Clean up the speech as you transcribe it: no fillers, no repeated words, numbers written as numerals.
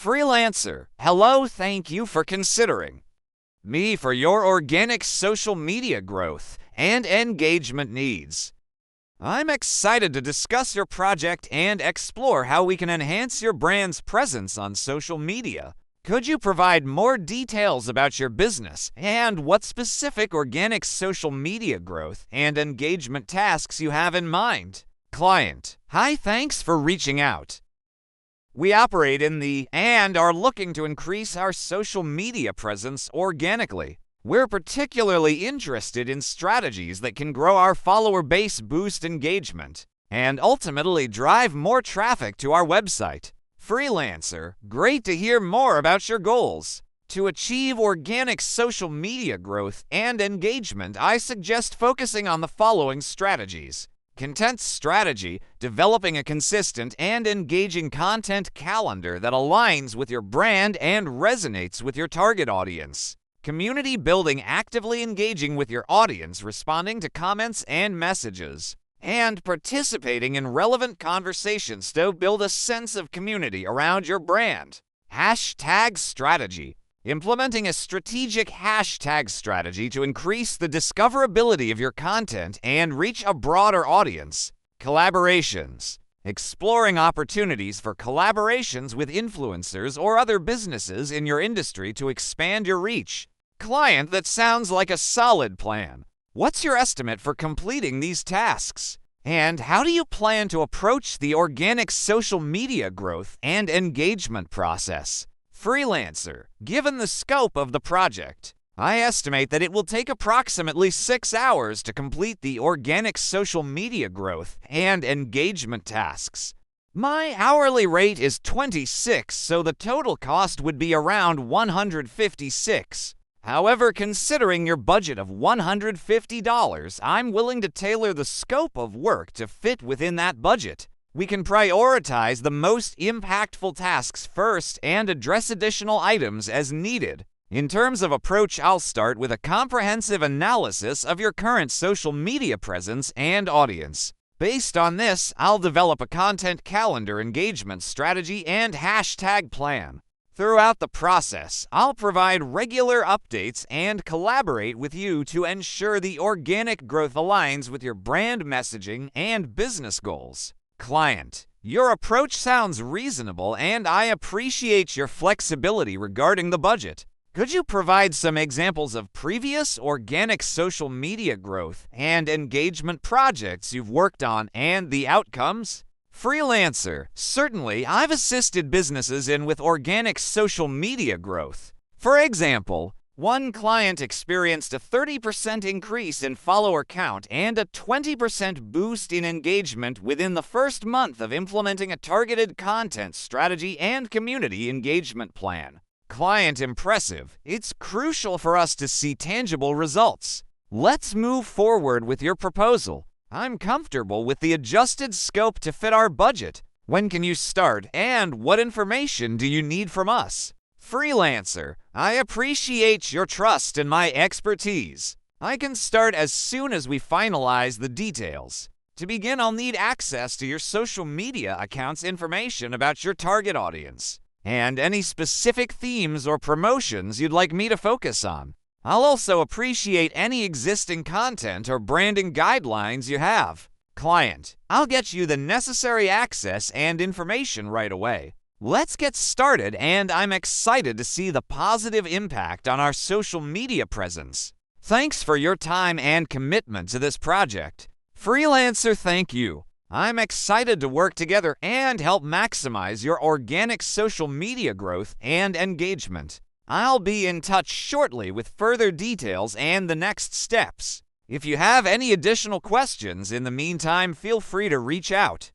Freelancer, hello, thank you for considering me for your organic social media growth and engagement needs. I'm excited to discuss your project and explore how we can enhance your brand's presence on social media. Could you provide more details about your business and what specific organic social media growth and engagement tasks you have in mind? Client, hi, thanks for reaching out. We operate in the and are looking to increase our social media presence organically. We're particularly interested in strategies that can grow our follower base, boost engagement, and ultimately drive more traffic to our website. Freelancer, great to hear more about your goals. To achieve organic social media growth and engagement, I suggest focusing on the following strategies. Content strategy, developing a consistent and engaging content calendar that aligns with your brand and resonates with your target audience. Community building, actively engaging with your audience, responding to comments and messages, and participating in relevant conversations to build a sense of community around your brand. Hashtag strategy. Implementing a strategic hashtag strategy to increase the discoverability of your content and reach a broader audience. Collaborations. Exploring opportunities for collaborations with influencers or other businesses in your industry to expand your reach. Client, that sounds like a solid plan. What's your estimate for completing these tasks? And how do you plan to approach the organic social media growth and engagement process? Freelancer, given the scope of the project, I estimate that it will take approximately 6 hours to complete the organic social media growth and engagement tasks. My hourly rate is 26, so the total cost would be around $156. However, considering your budget of $150, I'm willing to tailor the scope of work to fit within that budget. We can prioritize the most impactful tasks first and address additional items as needed. In terms of approach, I'll start with a comprehensive analysis of your current social media presence and audience. Based on this, I'll develop a content calendar, engagement strategy, and hashtag plan. Throughout the process, I'll provide regular updates and collaborate with you to ensure the organic growth aligns with your brand messaging and business goals. Client, your approach sounds reasonable and I appreciate your flexibility regarding the budget. Could you provide some examples of previous organic social media growth and engagement projects you've worked on and the outcomes? Freelancer, certainly, I've assisted businesses with organic social media growth. For example, one client experienced a 30% increase in follower count and a 20% boost in engagement within the first month of implementing a targeted content strategy and community engagement plan. Client, impressive. It's crucial for us to see tangible results. Let's move forward with your proposal. I'm comfortable with the adjusted scope to fit our budget. When can you start, and what information do you need from us? Freelancer, I appreciate your trust in my expertise. I can start as soon as we finalize the details. To begin, I'll need access to your social media accounts, information about your target audience, and any specific themes or promotions you'd like me to focus on. I'll also appreciate any existing content or branding guidelines you have. Client, I'll get you the necessary access and information right away. Let's get started, and I'm excited to see the positive impact on our social media presence. Thanks for your time and commitment to this project. Freelancer, thank you. I'm excited to work together and help maximize your organic social media growth and engagement. I'll be in touch shortly with further details and the next steps. If you have any additional questions in the meantime, feel free to reach out.